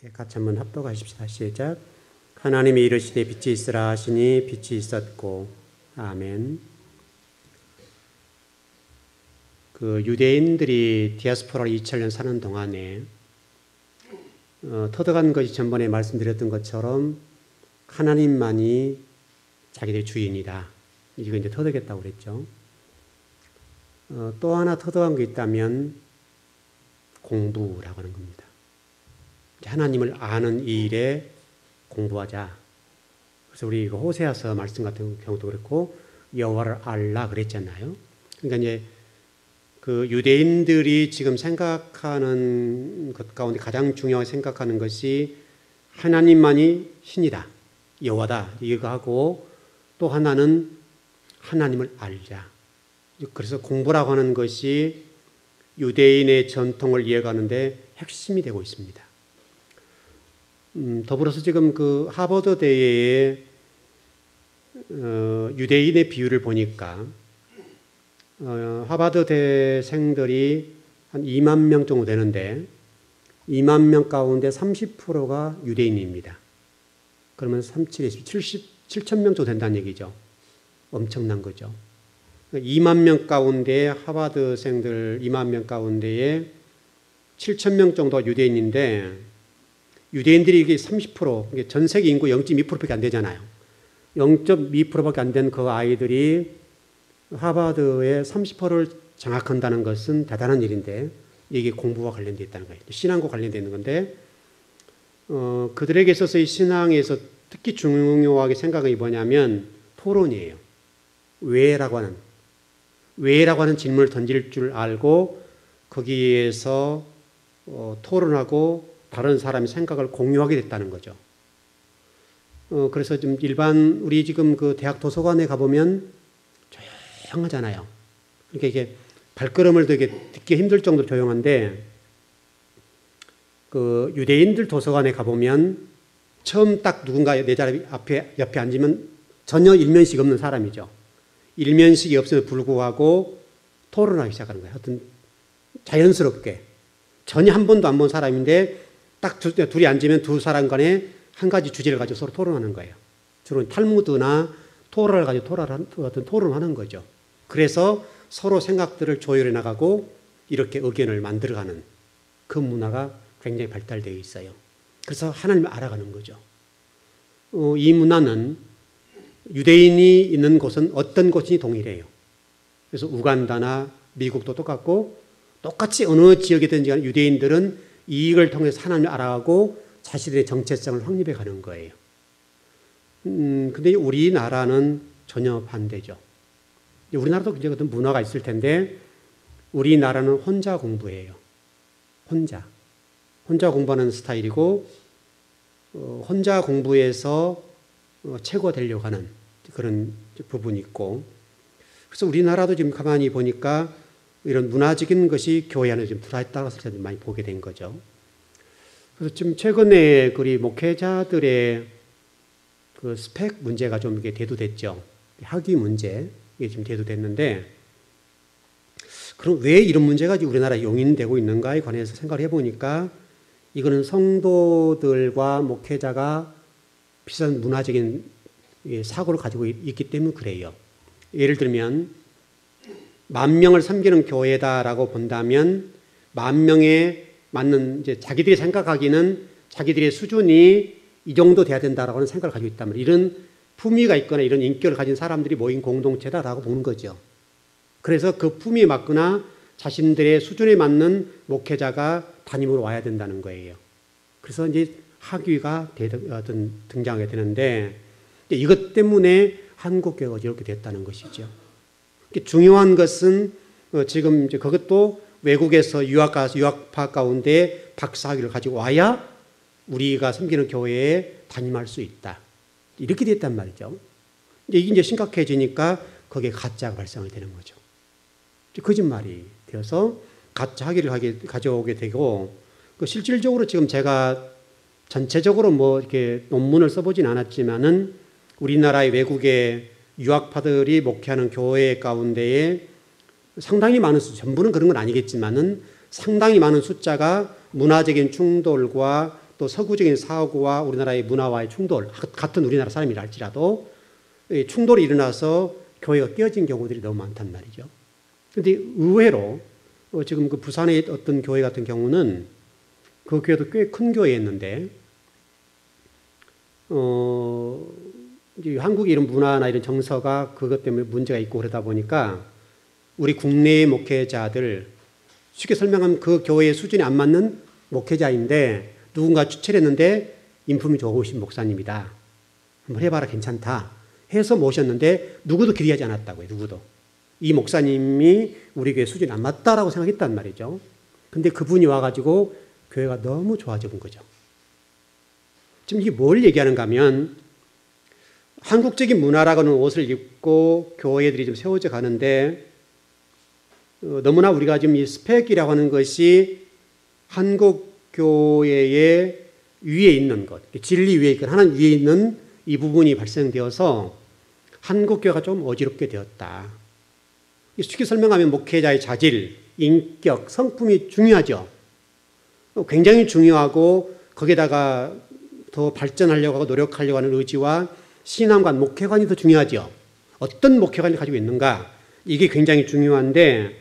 같이 한번 합독하십시다. 시작. 하나님이 이르시되 빛이 있으라 하시니 빛이 있었고. 아멘. 유대인들이 디아스포라로 2000년 사는 동안에 터득한 것이 전번에 말씀드렸던 것처럼 하나님만이 자기들의 주인이다. 이거 이제 터득했다고 그랬죠. 또 하나 터득한 게 있다면 공부라고 하는 겁니다. 하나님을 아는 이 일에 공부하자. 그래서 우리 호세아서 말씀 같은 경우도 그렇고 여호와를 알라 그랬잖아요. 그러니까 이제 유대인들이 지금 생각하는 것 가운데 가장 중요하게 생각하는 것이 하나님만이 신이다, 여호와다 이거 하고, 또 하나는 하나님을 알자. 그래서 공부라고 하는 것이 유대인의 전통을 이해가는데 핵심이 되고 있습니다. 더불어서 지금 하버드대의 유대인의 비율을 보니까 하버드대생들이 한 2만 명 정도 되는데 2만 명 가운데 30%가 유대인입니다. 그러면 7천 명 정도 된다는 얘기죠. 엄청난 거죠. 2만 명 가운데 하버드생들 2만 명 가운데에 7천 명 정도가 유대인인데, 유대인들이 이게 30%, 전 세계 인구 0.2%밖에 안 되잖아요. 0.2%밖에 안 된 그 아이들이 하버드의 30%를 장악한다는 것은 대단한 일인데, 이게 공부와 관련되어 있다는 거예요. 신앙과 관련되어 있는 건데, 그들에게 있어서 이 신앙에서 특히 중요하게 생각이 뭐냐면 토론이에요. 왜라고 하는 질문을 던질 줄 알고 거기에서 토론하고 다른 사람의 생각을 공유하게 됐다는 거죠. 그래서 좀 우리 지금 대학 도서관에 가보면 조용하잖아요. 그러니까 이게 발걸음을 되게 듣기 힘들 정도로 조용한데, 유대인들 도서관에 가보면 처음 딱 누군가 내 자리 옆에 앉으면 전혀 일면식이 없는 사람이죠. 일면식이 없음에도 불구하고 토론하기 시작하는 거예요. 하여튼 자연스럽게. 전혀 한 번도 안 본 사람인데 딱 둘이 앉으면 두 사람 간에 한 가지 주제를 가지고 서로 토론하는 거예요. 주로 탈무드나 토라를 가지고 토론을 하는 거죠. 그래서 서로 생각들을 조율해 나가고 이렇게 의견을 만들어가는 그 문화가 굉장히 발달되어 있어요. 그래서 하나님을 알아가는 거죠. 이 문화는 유대인이 있는 곳은 어떤 곳이 동일해요. 그래서 우간다나 미국도 똑같고, 똑같이 어느 지역이든지 유대인들은 이익을 통해서 하나님을 알아가고 자신의 정체성을 확립해 가는 거예요. 근데 우리나라는 전혀 반대죠. 우리나라도 이제 어떤 문화가 있을 텐데, 우리나라는 혼자 공부해요. 혼자 공부하는 스타일이고, 혼자 공부해서 최고 되려고 하는 그런 부분이 있고, 그래서 우리나라도 지금 가만히 보니까 이런 문화적인 것이 교회 안에 좀 들어있다고 해서 많이 보게 된 거죠. 그래서 지금 최근에 우리 목회자들의 스펙 문제가 좀 이게 대두됐죠. 학위 문제, 이게 지금 대두됐는데, 그럼 왜 이런 문제가 우리나라에 용인되고 있는가에 관해서 생각을 해보니까, 이거는 성도들과 목회자가 비슷한 문화적인 사고를 가지고 있기 때문에 그래요. 예를 들면 10,000명을 섬기는 교회다라고 본다면 10,000명에 맞는, 이제 자기들이 생각하기는 자기들의 수준이 이 정도 돼야 된다라고 하는 생각을 가지고 있다면, 이런 품위가 있거나 이런 인격을 가진 사람들이 모인 공동체다라고 보는 거죠. 그래서 그 품위에 맞거나 자신들의 수준에 맞는 목회자가 담임으로 와야 된다는 거예요. 그래서 이제 학위가 등장하게 되는데, 이것 때문에 한국교회가 이렇게 됐다는 것이죠. 중요한 것은 지금 이제 그것도 외국에서 유학파 가운데 박사학위를 가지고 와야 우리가 섬기는 교회에 담임할 수 있다. 이렇게 됐단 말이죠. 이게 이제 심각해지니까 거기에 가짜가 발생이 되는 거죠. 거짓말이 되어서 가짜 학위를 가져오게 되고, 실질적으로 지금 제가 전체적으로 이렇게 논문을 써보진 않았지만은 우리나라의 외국의 유학파들이 목회하는 교회 가운데에 상당히 많은 전부는 그런 건 아니겠지만은 상당히 많은 숫자가 문화적인 충돌과 또 서구적인 사고와 우리나라의 문화와의 충돌, 같은 우리나라 사람이라 할지라도 충돌이 일어나서 교회가 깨어진 경우들이 너무 많단 말이죠. 그런데 의외로 지금 그 부산의 어떤 교회 같은 경우는 그 교회도 꽤 큰 교회였는데 이제 한국의 이런 문화나 이런 정서가 그것 때문에 문제가 있고 그러다 보니까 우리 국내의 목회자들, 쉽게 설명하면 그 교회의 수준이 안 맞는 목회자인데 누군가 추천을 했는데 인품이 좋으신 목사님이다. 한번 해봐라, 괜찮다 해서 모셨는데 누구도 기대하지 않았다고요. 누구도. 이 목사님이 우리 교회 수준이 안 맞다라고 생각했단 말이죠. 근데 그분이 와가지고 교회가 너무 좋아져 본 거죠. 지금 이게 뭘 얘기하는가 하면 한국적인 문화라고는 옷을 입고 교회들이 좀 세워져 가는데 너무나 우리가 지금 이 스펙이라고 하는 것이 한국 교회의 위에 있는 것, 진리 위에 있건 하나님 위에 있는 이 부분이 발생되어서 한국 교회가 좀 어지럽게 되었다. 쉽게 설명하면 목회자의 자질, 인격, 성품이 중요하죠. 굉장히 중요하고 거기에다가 더 발전하려고 하고 노력하려고 하는 의지와 신앙관, 목회관이 더 중요하죠. 어떤 목회관을 가지고 있는가, 이게 굉장히 중요한데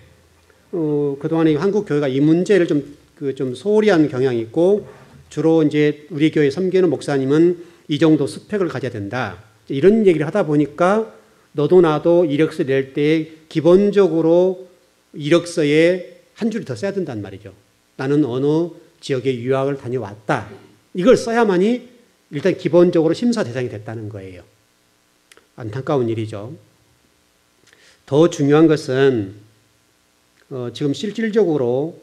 그동안에 한국 교회가 이 문제를 좀 소홀히 한 경향이 있고 주로 이제 우리 교회 섬기는 목사님은 이 정도 스펙을 가져야 된다. 이런 얘기를 하다 보니까 너도 나도 이력서 낼 때 기본적으로 이력서에 한 줄이 더 써야 된단 말이죠. 나는 어느 지역에 유학을 다녀왔다. 이걸 써야만이 일단 기본적으로 심사 대상이 됐다는 거예요. 안타까운 일이죠. 더 중요한 것은 지금 실질적으로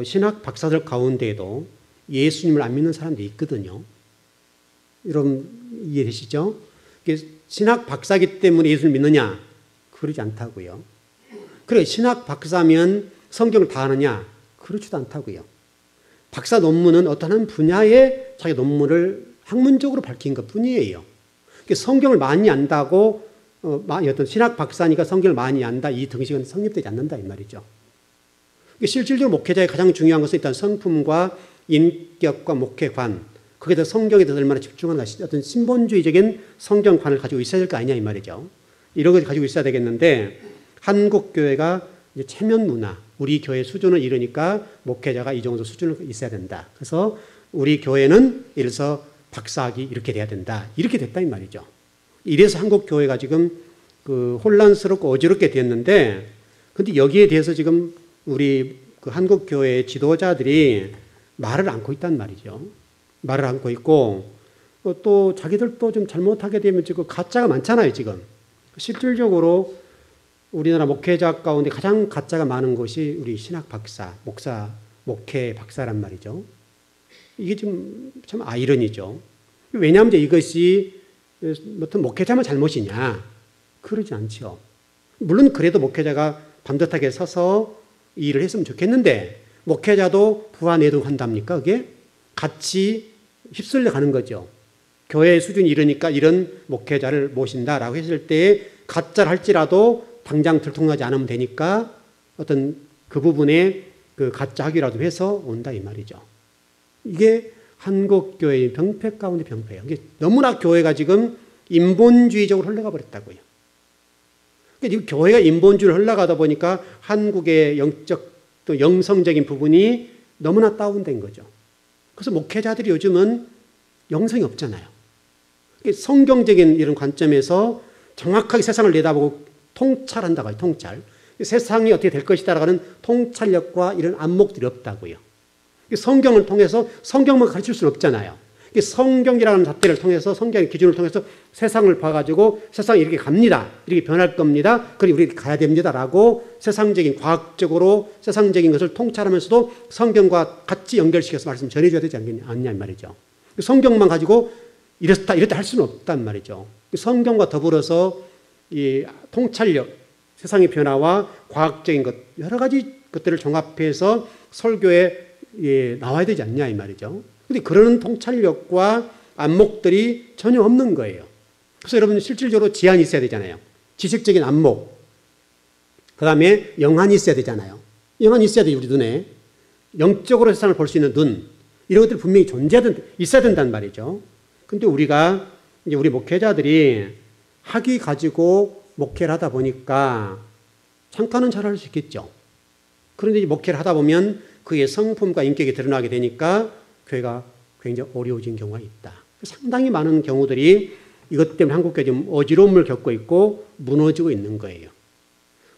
신학 박사들 가운데에도 예수님을 안 믿는 사람들이 있거든요. 여러분 이해되시죠? 신학 박사이기 때문에 예수를 믿느냐? 그러지 않다고요. 그래, 신학 박사면 성경을 다 아느냐? 그렇지도 않다고요. 박사 논문은 어떤 한 분야의 자기 논문을 학문적으로 밝힌 것 뿐이에요. 성경을 많이 안다고 어떤 신학 박사니까 성경을 많이 안다, 이 등식은 성립되지 않는다 이 말이죠. 실질적으로 목회자의 가장 중요한 것은 일단 성품과 인격과 목회관, 거기에 대해서 성경에 대해서 얼마나 집중하는 어떤 신본주의적인 성경관을 가지고 있어야 될 거 아니냐 이 말이죠. 이런 걸 가지고 있어야 되겠는데 한국 교회가 이제 체면 문화, 우리 교회 수준을 이루니까 목회자가 이 정도 수준을 있어야 된다. 그래서 우리 교회는 예를 들어서 박사학위 이렇게 돼야 된다. 이렇게 됐다 이 말이죠. 이래서 한국 교회가 지금 혼란스럽고 어지럽게 됐는데, 근데 여기에 대해서 지금 우리 한국 교회의 지도자들이 말을 않고 있단 말이죠. 말을 않고 있고 또 자기들도 좀 잘못하게 되면 지금 가짜가 많잖아요. 지금 실질적으로 우리나라 목회자 가운데 가장 가짜가 많은 것이 우리 신학 박사, 목사, 목회 박사란 말이죠. 이게 좀 참 아이러니죠. 왜냐하면 이것이 어떤 목회자만 잘못이냐? 그러지 않죠. 물론 그래도 목회자가 반듯하게 서서 일을 했으면 좋겠는데 목회자도 부하 내동한답니까? 그게 같이 휩쓸려 가는 거죠. 교회 수준이 이러니까 이런 목회자를 모신다라고 했을 때 가짜를 할지라도 당장 들통나지 않으면 되니까 어떤 그 부분에 그 가짜 하기라도 해서 온다 이 말이죠. 이게 한국 교회의 병폐 가운데 병폐예요. 이게 너무나 교회가 지금 인본주의적으로 흘러가 버렸다고요. 그러니까 교회가 인본주의로 흘러가다 보니까 한국의 영적 또 영성적인 부분이 너무나 다운된 거죠. 그래서 목회자들이 요즘은 영성이 없잖아요. 성경적인 이런 관점에서 정확하게 세상을 내다보고 통찰한다고요. 통찰. 세상이 어떻게 될 것이다라는 통찰력과 이런 안목들이 없다고요. 성경을 통해서 성경만 가르칠 수는 없잖아요. 성경이라는 잣대를 통해서 성경의 기준을 통해서 세상을 봐가지고 세상이 이렇게 갑니다. 이렇게 변할 겁니다. 그리고 우리 가야 됩니다라고 세상적인 과학적으로 세상적인 것을 통찰하면서도 성경과 같이 연결시켜서 말씀 전해줘야 되지 않냐 이 말이죠. 성경만 가지고 이랬다 할 수는 없단 말이죠. 성경과 더불어서 이 통찰력, 세상의 변화와 과학적인 것 여러 가지 것들을 종합해서 설교에 나와야 되지 않냐 이 말이죠. 근데 그런 통찰력과 안목들이 전혀 없는 거예요. 그래서 여러분 실질적으로 지안이 있어야 되잖아요. 지식적인 안목. 그 다음에 영안이 있어야 되잖아요. 영안이 있어야 돼요. 우리 눈에. 영적으로 세상을 볼 수 있는 눈. 이런 것들이 분명히 있어야 된단 말이죠. 근데 우리가 이제 우리 목회자들이 학위 가지고 목회를 하다 보니까 잠깐은 잘할 수 있겠죠. 그런데 이제 목회를 하다 보면 그의 성품과 인격이 드러나게 되니까 교회가 굉장히 어려워진 경우가 있다. 상당히 많은 경우들이 이것 때문에 한국교회 지금 어지러움을 겪고 있고 무너지고 있는 거예요.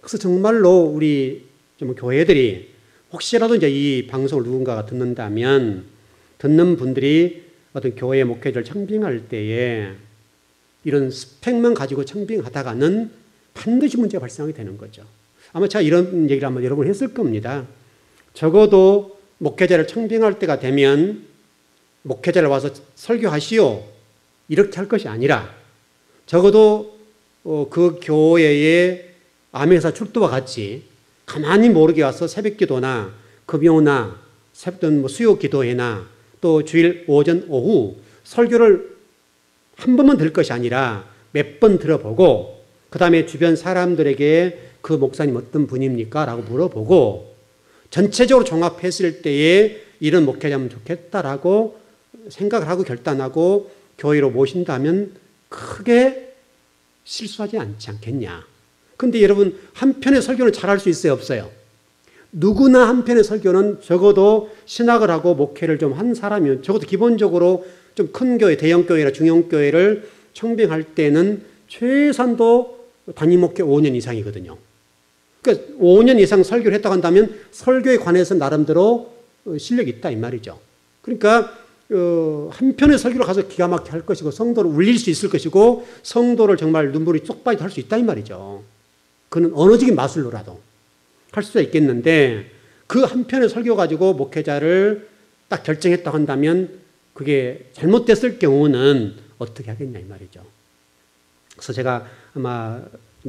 그래서 정말로 우리 좀 교회들이 혹시라도 이제 이 방송을 누군가가 듣는다면 듣는 분들이 어떤 교회 목회자를 청빙할 때에 이런 스펙만 가지고 청빙하다가는 반드시 문제가 발생하게 되는 거죠. 아마 제가 이런 얘기를 아마 여러 번 했을 겁니다. 적어도 목회자를 청빙할 때가 되면 목회자를 와서 설교하시오 이렇게 할 것이 아니라 적어도 그 교회의 암회사 출두와 같이 가만히 모르게 와서 새벽기도나 금요나 수요 기도회나 또 주일 오전 오후 설교를 한 번만 들을 것이 아니라 몇 번 들어보고 그 다음에 주변 사람들에게 그 목사님 어떤 분입니까? 라고 물어보고 전체적으로 종합했을 때에 이런 목회자면 좋겠다라고 생각을 하고 결단하고 교회로 모신다면 크게 실수하지 않지 않겠냐. 근데 여러분 한편의 설교는 잘할 수 있어요? 없어요? 누구나 한편의 설교는 적어도 신학을 하고 목회를 좀 한 사람이면 적어도 기본적으로 좀 큰 교회, 대형 교회나 중형 교회를 청빙할 때는 최소한도 단임 목회 5년 이상이거든요. 그러니까 5년 이상 설교를 했다고 한다면 설교에 관해서 나름대로 실력이 있다 이 말이죠. 그러니까 한편의 설교를 가서 기가 막히게 할 것이고 성도를 울릴 수 있을 것이고 성도를 정말 눈물이 쏙 빠지게 할 수 있다 이 말이죠. 그는 언어적인 마술로라도 할 수가 있겠는데 그 한편의 설교 가지고 목회자를 딱 결정했다고 한다면 그게 잘못됐을 경우는 어떻게 하겠냐 이 말이죠. 그래서 제가 아마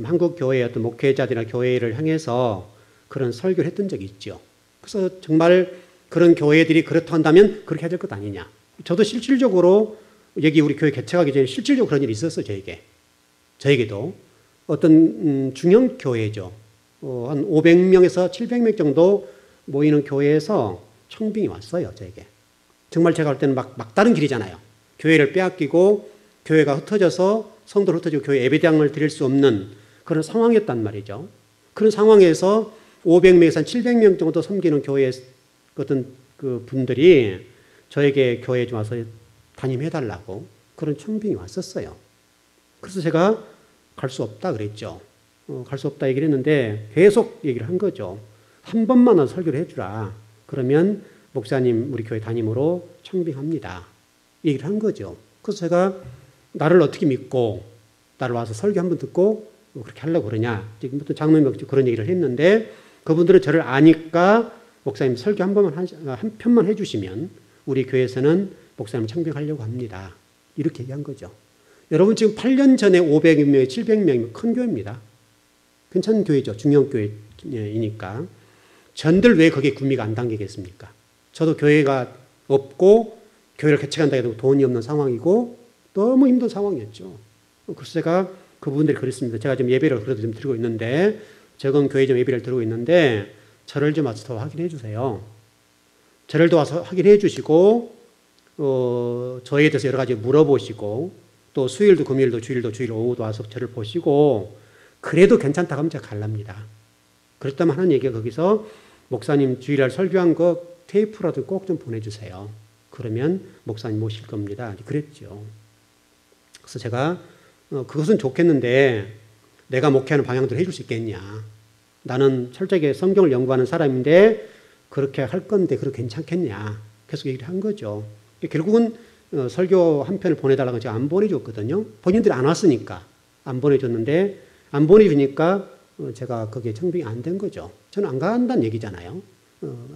한국 교회의 어떤 목회자들이나 교회를 향해서 그런 설교를 했던 적이 있죠. 그래서 정말 그런 교회들이 그렇다 한다면 그렇게 해야 될 것 아니냐. 저도 실질적으로 여기 우리 교회 개척하기 전에 실질적으로 그런 일이 있었어요. 저에게도 어떤 중형 교회죠. 한 500명에서 700명 정도 모이는 교회에서 청빙이 왔어요. 저에게. 정말 제가 할 때는 막다른 길이잖아요. 교회를 빼앗기고 교회가 흩어져서 성도를 흩어지고 교회 예배당을 드릴 수 없는 그런 상황이었단 말이죠. 그런 상황에서 500명에서 한 700명 정도 섬기는 교회의 어떤 그 분들이 저에게 교회에 좀 와서 담임해달라고 그런 청빙이 왔었어요. 그래서 제가 갈 수 없다 그랬죠. 갈 수 없다 얘기를 했는데 계속 얘기를 한 거죠. 한 번만 설교를 해주라. 그러면 목사님 우리 교회 담임으로 청빙합니다. 얘기를 한 거죠. 그래서 제가 나를 어떻게 믿고 나를 와서 설교 한 번 듣고 그렇게 하려고 그러냐. 지금 장로님 그런 얘기를 했는데 그분들은 저를 아니까 목사님 설교 한 편만 해주시면 우리 교회에서는 목사님 청빙하려고 합니다. 이렇게 얘기한 거죠. 여러분 지금 8년 전에 500명, 700명이면 큰 교회입니다. 괜찮은 교회죠. 중형 교회이니까. 전들 왜 거기에 구미가 안 당기겠습니까? 저도 교회가 없고 교회를 개척한다 해도 돈이 없는 상황이고 너무 힘든 상황이었죠. 그래서 제가 그분들이 그랬습니다. 제가 지금 예배를 그래도 좀 드리고 있는데 적은 교회 좀 예배를 드리고 있는데 저를 좀 와서 더 확인해 주세요. 저를 도와서 확인해 주시고 저에 대해서 여러 가지 물어보시고 또 수요일도 금요일도 주일 오후도 와서 저를 보시고 그래도 괜찮다고 하면 제가 갈랍니다. 그렇다면 하는 얘기가 거기서 목사님 주일날 설교한 거 테이프라도 꼭 좀 보내주세요. 그러면 목사님 모실 겁니다. 그랬죠. 그래서 제가 그것은 좋겠는데 내가 목회하는 방향대로 해줄 수 있겠냐. 나는 철저하게 성경을 연구하는 사람인데 그렇게 할 건데 그렇게 괜찮겠냐. 계속 얘기를 한 거죠. 결국은 설교 한 편을 보내달라고 제가 안 보내줬거든요. 본인들이 안 왔으니까 안 보내줬는데 안 보내주니까 제가 거기에 청빙이 안 된 거죠. 저는 안 간다는 얘기잖아요.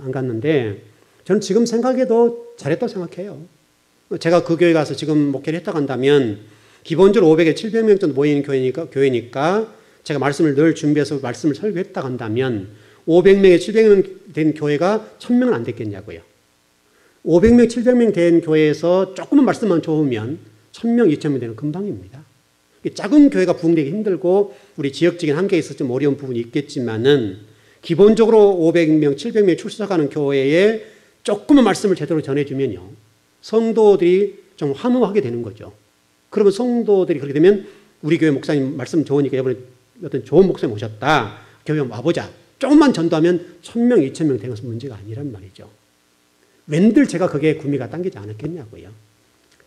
안 갔는데 저는 지금 생각해도 잘했다고 생각해요. 제가 그 교회 가서 지금 목회를 했다고 한다면 기본적으로 500에 700명 정도 모이는 교회니까 제가 말씀을 늘 준비해서 말씀을 설교했다고 한다면 500명에 700명 된 교회가 1000명은 안 됐겠냐고요. 500명, 700명 된 교회에서 조금만 말씀만 좋으면 1000명, 2000명 되는 금방입니다. 작은 교회가 부흥되기 힘들고 우리 지역적인 한계에 있어서 좀 어려운 부분이 있겠지만은 기본적으로 500명, 700명 출석하는 교회에 조금만 말씀을 제대로 전해주면요, 성도들이 좀 환호하게 되는 거죠. 그러면 성도들이 그렇게 되면 우리 교회 목사님 말씀 좋으니까 이번에 어떤 좋은 목사님 오셨다, 교회 와보자, 조금만 전도하면 1000명, 2000명 되는 것은 문제가 아니란 말이죠. 웬들 제가 그게 구미가 당기지 않았겠냐고요.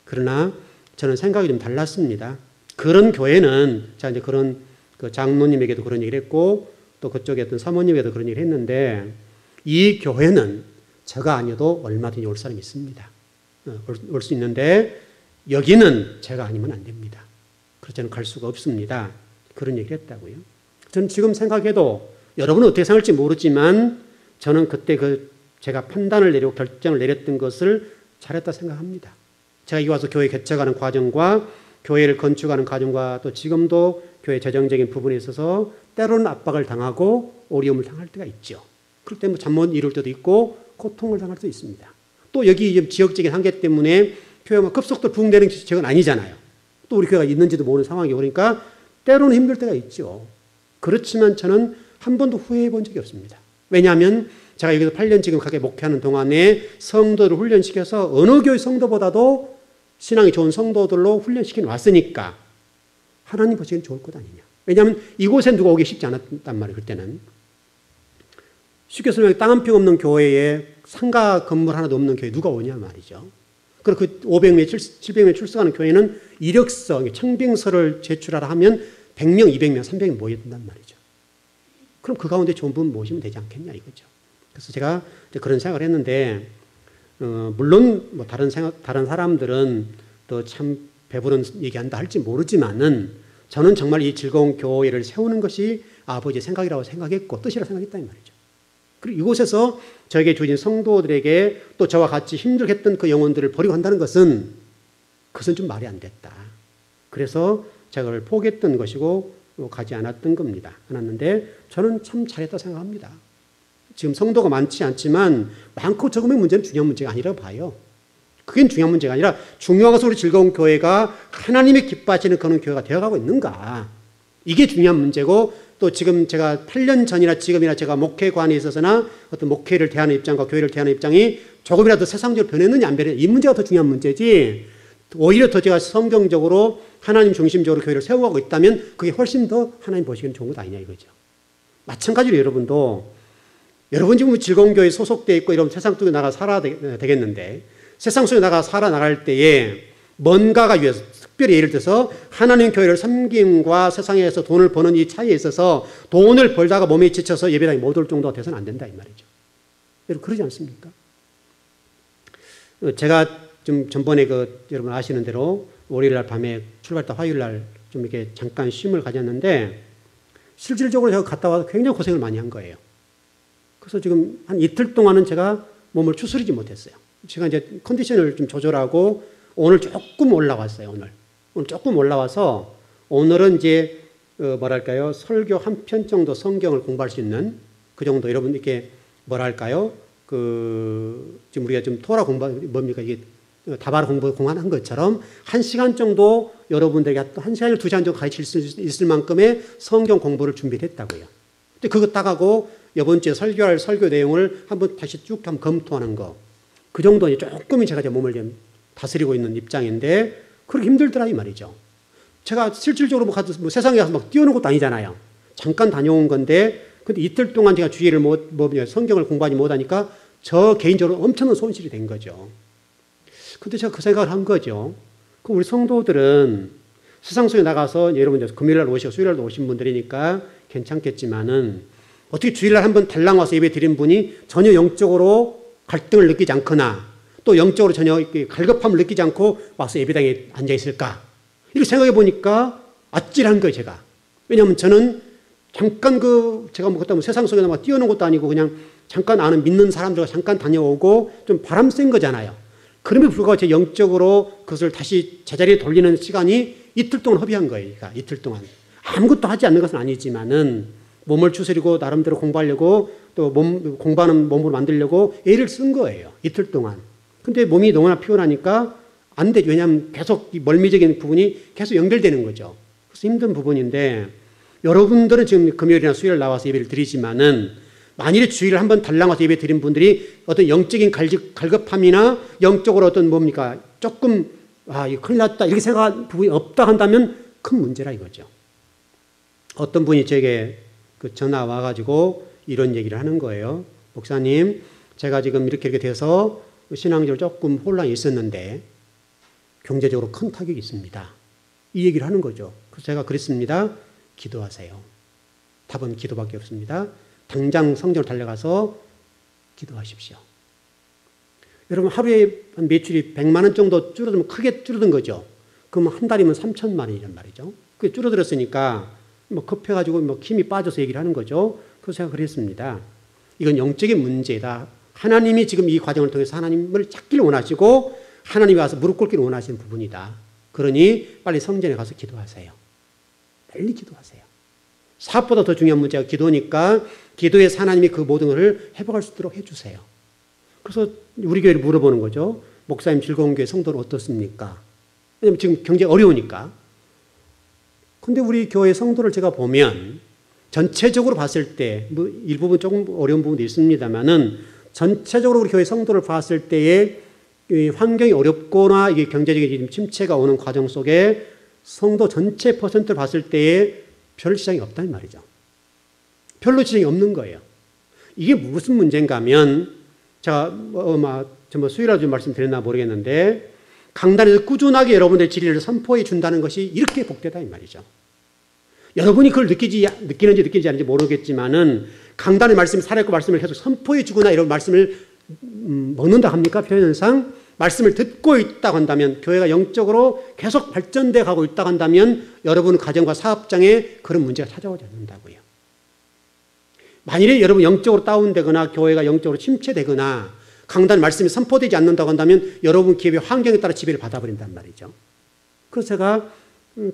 그러나 저는 생각이 좀 달랐습니다. 그런 교회는, 제가 이제 그런 그 장로님에게도 그런 얘기를 했고, 또 그쪽에 어떤 사모님에게도 그런 얘기를 했는데, 이 교회는 제가 아니어도 얼마든지 올 사람이 있습니다. 올 수 있는데, 여기는 제가 아니면 안 됩니다. 그래서 저는 갈 수가 없습니다. 그런 얘기를 했다고요. 저는 지금 생각해도, 여러분은 어떻게 생각할지 모르지만, 저는 그때 제가 판단을 내리고 결정을 내렸던 것을 잘했다 생각합니다. 제가 여기 와서 교회 개척하는 과정과 교회를 건축하는 과정과 또 지금도 교회 재정적인 부분에 있어서 때로는 압박을 당하고 어려움을 당할 때가 있죠. 그럴 때 잠 못 이룰 때도 있고 고통을 당할 때도 있습니다. 또 여기 지역적인 한계 때문에 교회가 급속도로 부흥되는 지역은 아니잖아요. 또 우리 교회가 있는지도 모르는 상황이 오니까 때로는 힘들 때가 있죠. 그렇지만 저는 한 번도 후회해 본 적이 없습니다. 왜냐하면 제가 여기서 8년 지금 가게 목회하는 동안에 성도를 훈련시켜서 어느 교회 성도보다도 신앙이 좋은 성도들로 훈련시켜 왔으니까 하나님 보시기엔 좋을 것 아니냐. 왜냐하면 이곳에 누가 오기 쉽지 않았단 말이에요. 그때는. 쉽게 설명해 땅 한 평 없는 교회에 상가 건물 하나도 없는 교회에 누가 오냐 말이죠. 그리고 그 500명, 700명 출석하는 교회는 이력서, 청빙서를 제출하라 하면 100명, 200명, 300명 모여야 된단 말이죠. 그럼 그 가운데 좋은 분 모시면 되지 않겠냐 이거죠. 그래서 제가 그런 생각을 했는데, 물론 뭐 다른 사람들은 또 참 배부른 얘기한다 할지 모르지만은 저는 정말 이 즐거운 교회를 세우는 것이 아버지의 생각이라고 생각했고 뜻이라고 생각했다 이 말이죠. 그리고 이곳에서 저에게 주어진 성도들에게 또 저와 같이 힘들겠던 그 영혼들을 버리고 한다는 것은 그것은 좀 말이 안 됐다. 그래서 제가 그걸 포기했던 것이고 가지 않았는데 저는 참 잘했다 생각합니다. 지금 성도가 많지 않지만 많고 적음의 문제는 중요한 문제가 아니라고 봐요. 그게 중요한 문제가 아니라 중요한 것은 우리 즐거운 교회가 하나님이 기뻐하시는 그런 교회가 되어가고 있는가. 이게 중요한 문제고, 또 지금 제가 8년 전이나 지금이나 제가 목회관에 있어서나 어떤 목회를 대하는 입장과 교회를 대하는 입장이 조금이라도 세상적으로 변했느냐 안 변했느냐 이 문제가 더 중요한 문제지, 오히려 더 제가 성경적으로 하나님 중심적으로 교회를 세워가고 있다면 그게 훨씬 더 하나님 보시기에는 좋은 것 아니냐 이거죠. 마찬가지로 여러분 지금 즐거운 교회에 소속되어 있고 이러면 세상 속에 나가 살아야 되겠는데, 세상 속에 나가 살아나갈 때에 뭔가가 위해서, 특별히 예를 들어서 하나님 교회를 섬김과 세상에서 돈을 버는 이 차이에 있어서 돈을 벌다가 몸에 지쳐서 예배당에 못 올 정도가 돼서는 안 된다 이 말이죠. 여러분 그러지 않습니까? 제가 좀 전번에 여러분 아시는 대로 월요일날 밤에 출발했다 화요일날 좀 이렇게 잠깐 쉼을 가졌는데, 실질적으로 제가 갔다 와서 굉장히 고생을 많이 한 거예요. 그래서 지금 한 이틀 동안은 제가 몸을 추스리지 못했어요. 제가 이제 컨디션을 좀 조절하고 오늘 조금 올라왔어요. 오늘 조금 올라와서 오늘은 이제 설교 한 편 정도 성경을 공부할 수 있는 그 정도, 여러분 이렇게 지금 우리가 좀 토라 공부 뭡니까 이게 다발 공부한 것처럼 1시간 정도 여러분들에게 1시간이나 2시간 정도 가르칠 수 있을 만큼의 성경 공부를 준비를 했다고요. 근데 그거 딱 하고 이번 주에 설교할 설교 내용을 한번 다시 쭉 한번 검토하는 거, 그 정도 조금은 제가 제 몸을 좀 다스리고 있는 입장인데 그렇게 힘들더라 이 말이죠. 제가 실질적으로 세상에 가서 막 뛰어노는 것도 아니잖아요. 잠깐 다녀온 건데, 근데 이틀 동안 제가 주의를 성경을 공부하지 못하니까 저 개인적으로 엄청난 손실이 된 거죠. 근데 제가 그 생각을 한 거죠. 그럼 우리 성도들은 세상 속에 나가서 여러분 금요일날 오시고 수요일날 오신 분들이니까 괜찮겠지만은 어떻게 주일날 한번 달랑 와서 예배 드린 분이 전혀 영적으로 갈등을 느끼지 않거나 또 영적으로 전혀 갈급함을 느끼지 않고 와서 예배당에 앉아 있을까? 이렇게 생각해 보니까 아찔한 거예요, 제가. 왜냐하면 저는 잠깐 제가 세상 속에 막 뛰어노는 것도 아니고 그냥 잠깐 아는 믿는 사람들과 잠깐 다녀오고 좀 바람 쐰 거잖아요. 그럼에도 불구하고 제 영적으로 그것을 다시 제자리에 돌리는 시간이 이틀 동안 허비한 거예요. 그러니까 이틀 동안. 아무것도 하지 않는 것은 아니지만은 몸을 추스리고 나름대로 공부하려고 또 공부하는 몸으로 만들려고 애를 쓴 거예요. 이틀 동안. 근데 몸이 너무나 피곤하니까 안 되죠. 왜냐하면 계속 이 멀미적인 부분이 계속 연결되는 거죠. 그래서 힘든 부분인데, 여러분들은 지금 금요일이나 수요일 나와서 예배를 드리지만은 만일에 주일을 한번 달랑 와서 예배 드린 분들이 어떤 영적인 갈급함이나 영적으로 어떤 뭡니까? 조금, 이거 큰일 났다. 이렇게 생각한 부분이 없다 한다면 큰 문제라 이거죠. 어떤 분이 제게 전화 와가지고 이런 얘기를 하는 거예요. 목사님, 제가 지금 이렇게 돼서 신앙적으로 조금 혼란이 있었는데 경제적으로 큰 타격이 있습니다. 이 얘기를 하는 거죠. 그래서 제가 그랬습니다. 기도하세요. 답은 기도밖에 없습니다. 당장 성전으로 달려가서 기도하십시오. 여러분, 하루에 매출이 100만 원 정도 줄어들면 크게 줄어든 거죠. 그럼 한 달이면 3천만 원이란 말이죠. 그게 줄어들었으니까 급해가지고 힘이 빠져서 얘기를 하는 거죠. 그래서 제가 그랬습니다. 이건 영적인 문제다. 하나님이 지금 이 과정을 통해서 하나님을 찾기를 원하시고 하나님이 와서 무릎 꿇기를 원하시는 부분이다. 그러니 빨리 성전에 가서 기도하세요. 빨리 기도하세요. 사업보다 더 중요한 문제가 기도니까 기도에서 하나님이 그 모든 것을 회복할 수 있도록 해주세요. 그래서 우리 교회를 물어보는 거죠. 목사님, 즐거운 교회 성도는 어떻습니까? 왜냐하면 지금 경제가 어려우니까. 근데 우리 교회 성도를 제가 보면 전체적으로 봤을 때 일부분 조금 어려운 부분도 있습니다만은 전체적으로 우리 교회 성도를 봤을 때에 환경이 어렵거나 이게 경제적인 침체가 오는 과정 속에 성도 전체 퍼센트를 봤을 때에 별 지장이 없다는 말이죠. 별로 지장이 없는 거예요. 이게 무슨 문제인가 하면 제가 수요일에 좀 말씀드렸나 모르겠는데 강단에서 꾸준하게 여러분들의 진리를 선포해 준다는 것이 이렇게 복되다 이 말이죠. 여러분이 그걸 느끼는지 아닌지 모르겠지만은 강단의 말씀이 살아있고 말씀을 계속 선포해 주거나 이런 말씀을 먹는다 합니까? 표현상 말씀을 듣고 있다고 한다면 교회가 영적으로 계속 발전돼 가고 있다고 한다면 여러분 가정과 사업장에 그런 문제가 찾아오지 않는다고요. 만일에 여러분 영적으로 다운되거나 교회가 영적으로 침체되거나 강단 말씀이 선포되지 않는다고 한다면 여러분 기업의 환경에 따라 지배를 받아버린단 말이죠. 그래서 제가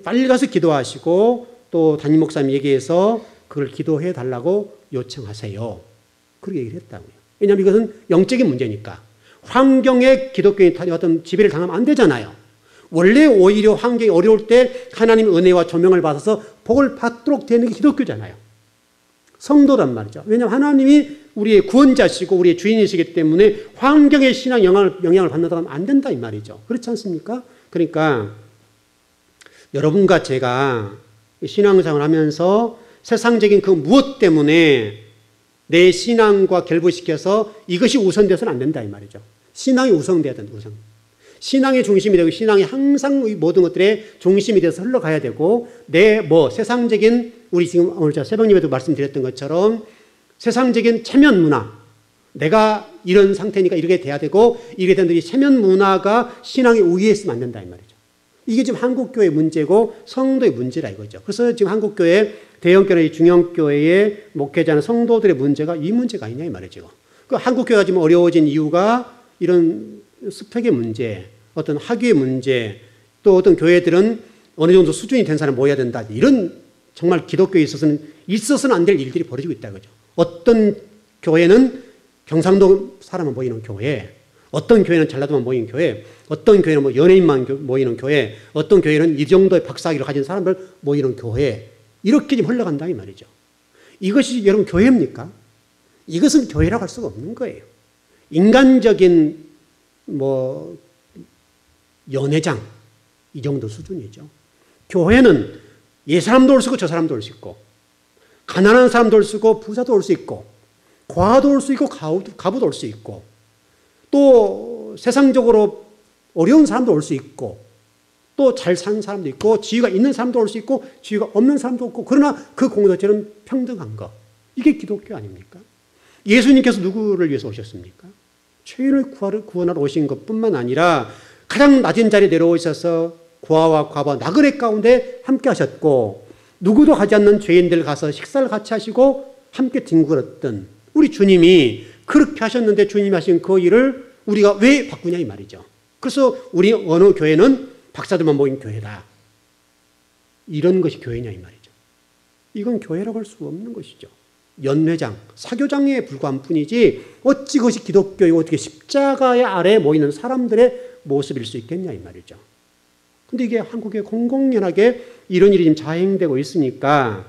빨리 가서 기도하시고 또 담임 목사님 얘기해서 그걸 기도해 달라고 요청하세요. 그렇게 얘기를 했다고요. 왜냐하면 이것은 영적인 문제니까. 환경에 기독교인이 어떤 지배를 당하면 안 되잖아요. 원래 오히려 환경이 어려울 때 하나님의 은혜와 조명을 받아서 복을 받도록 되는 게 기독교잖아요. 성도란 말이죠. 왜냐하면 하나님이 우리의 구원자시고 우리의 주인이시기 때문에 환경의 신앙 영향을 받는다고 하면 안 된다 이 말이죠. 그렇지 않습니까? 그러니까 여러분과 제가 신앙생활을 하면서 세상적인 그 무엇 때문에 내 신앙과 결부시켜서 이것이 우선되어서는 안 된다 이 말이죠. 신앙이 우선돼야 된다. 신앙의 중심이 되고 신앙이 항상 모든 것들의 중심이 돼서 흘러가야 되고 세상적인 우리 지금 오늘 제가 새벽 예배도 말씀드렸던 것처럼 세상적인 체면 문화 내가 이런 상태니까 이렇게 돼야 되고 이렇게 되는 이 체면 문화가 신앙에 우위했으면 안 된다 이 말이죠. 이게 지금 한국교회의 문제고 성도의 문제라 이거죠. 그래서 지금 한국교회 대형교회 중형교회의 목회자나 성도들의 문제가 이 문제가 아니냐 이 말이죠. 그 한국교회가 지금 어려워진 이유가 이런 스펙의 문제, 어떤 학위의 문제, 또 어떤 교회들은 어느 정도 수준이 된 사람 모여야 된다. 이런 정말 기독교에 있어서는 안 될 일들이 벌어지고 있다 그죠. 어떤 교회는 경상도 사람만 모이는 교회, 어떤 교회는 전라도만 모이는 교회, 어떤 교회는 연예인만 모이는 교회, 어떤 교회는 이 정도의 박사학위를 가진 사람들 모이는 교회, 이렇게 지금 흘러간다 이 말이죠. 이것이 여러분 교회입니까? 이것은 교회라고 할 수가 없는 거예요. 인간적인 연회장 이 정도 수준이죠. 교회는 이 사람도 올 수 있고 저 사람도 올 수 있고 가난한 사람도 올 수 있고 부자도 올 수 있고 과도 올 수 있고 가부도 올 수 있고 또 세상적으로 어려운 사람도 올 수 있고 또 잘 사는 사람도 있고 지위가 있는 사람도 올 수 있고 지위가 없는 사람도 없고 그러나 그 공동체는 평등한 것. 이게 기독교 아닙니까? 예수님께서 누구를 위해서 오셨습니까? 죄인을 구원하러 오신 것뿐만 아니라 가장 낮은 자리에 내려오셔서 고아와 과부와 나그네 가운데 함께 하셨고 누구도 가지 않는 죄인들 가서 식사를 같이 하시고 함께 뒹굴었던 우리 주님이 그렇게 하셨는데 주님이 하신 그 일을 우리가 왜 바꾸냐 이 말이죠. 그래서 우리 어느 교회는 박사들만 모인 교회다. 이런 것이 교회냐 이 말이죠. 이건 교회라고 할 수 없는 것이죠. 연회장, 사교장에 불과한 뿐이지 어찌 그것이 기독교이고 어떻게 십자가의 아래에 모이는 사람들의 모습일 수 있겠냐 이 말이죠. 근데 이게 한국에 공공연하게 이런 일이 지금 자행되고 있으니까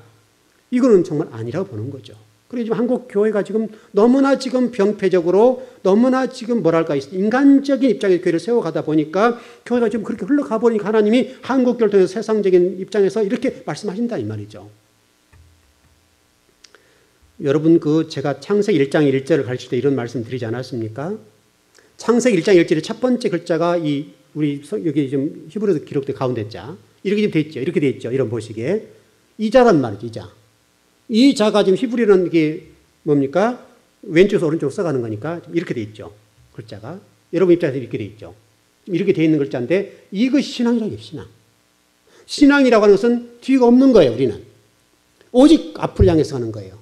이거는 정말 아니라고 보는 거죠. 그리고 지금 한국 교회가 지금 너무나 지금 병폐적으로 너무나 지금 뭐랄까 인간적인 입장에서 교회를 세워가다 보니까 교회가 지금 그렇게 흘러가 버리니까 하나님이 한국 교회를 통해서 세상적인 입장에서 이렇게 말씀하신다 이 말이죠. 여러분 제가 창세기 1장 1절을 가르칠 때 이런 말씀 드리지 않았습니까? 창세기 1장 1절의 첫 번째 글자가 우리 여기 지금 히브리서 기록된 가운데 자 이렇게 돼 있죠. 이렇게 돼 있죠. 이런 보시기에 이 자란 말이죠. 이 자. 이 자가 지금 히브리는 이게 뭡니까? 왼쪽에서 오른쪽으로 써가는 거니까 이렇게 돼 있죠. 글자가. 여러분 입장에서 이렇게 돼 있죠. 이렇게 돼 있는 글자인데 이것이 신앙이라는 게 신앙. 신앙이라고 하는 것은 뒤가 없는 거예요. 우리는. 오직 앞을 향해서 가는 거예요.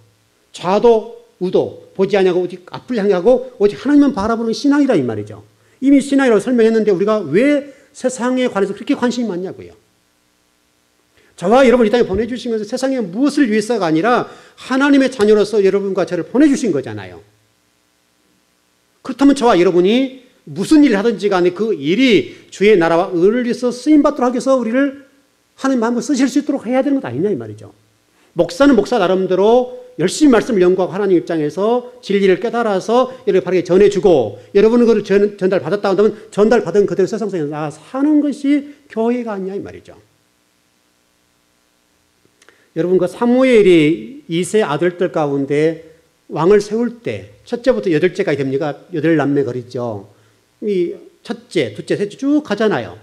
좌도 우도 보지 아니하고 오직 앞을 향하고 오직 하나님만 바라보는 신앙이라 이 말이죠. 이미 신앙이라고 설명했는데 우리가 왜 세상에 관해서 그렇게 관심이 많냐고요. 저와 여러분 이 땅에 보내주시면서 세상에 무엇을 위해서가 아니라 하나님의 자녀로서 여러분과 저를 보내주신 거잖아요. 그렇다면 저와 여러분이 무슨 일을 하든지 간에 그 일이 주의 나라와 의를 위해서 쓰임받도록 하기 위해서 우리를 하나님 마음으로 쓰실 수 있도록 해야 되는 것 아니냐 이 말이죠. 목사는 목사 나름대로 열심히 말씀을 연구하고 하나님 입장에서 진리를 깨달아서 여러분에게 바르게 전해주고 여러분은 그걸 전달받았다 한다면 전달받은 그대로 세상 속에 나가 사는 것이 교회가 아니냐 이 말이죠. 여러분 그 사무엘이 2세 아들들 가운데 왕을 세울 때 첫째부터 8째까지 됩니까? 8남매 거리죠. 이 첫째, 둘째, 셋째 쭉 가잖아요.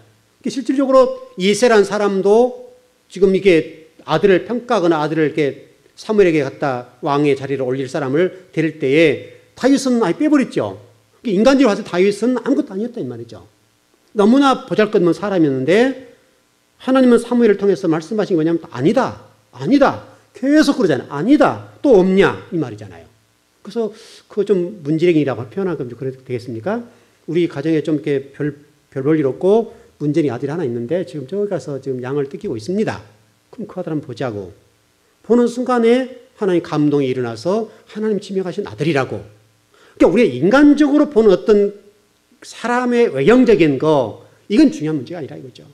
실질적으로 2세라는 사람도 지금 이게 아들을 평가하거나 아들을 이렇게 사무엘에게 갖다 왕의 자리를 올릴 사람을 데릴 때에 다윗은 아예 빼버렸죠. 인간적으로 봐서 다윗은 아무것도 아니었다 이 말이죠. 너무나 보잘것없는 사람이었는데 하나님은 사무엘을 통해서 말씀하신 게 뭐냐면 아니다. 아니다. 계속 그러잖아요. 아니다. 또 없냐 이 말이잖아요. 그래서 그거 좀 문지랭이라고 표현하면 좀 그래도 되겠습니까? 우리 가정에 좀 이렇게 별 볼 일 없고 문지랭이 아들이 하나 있는데 지금 저기 가서 지금 양을 뜯기고 있습니다. 그럼 그 아들 한번 보자고. 보는 순간에 하나님 감동이 일어나서 하나님 지명하신 아들이라고. 그러니까 우리가 인간적으로 보는 어떤 사람의 외형적인 거 이건 중요한 문제가 아니라 이거죠.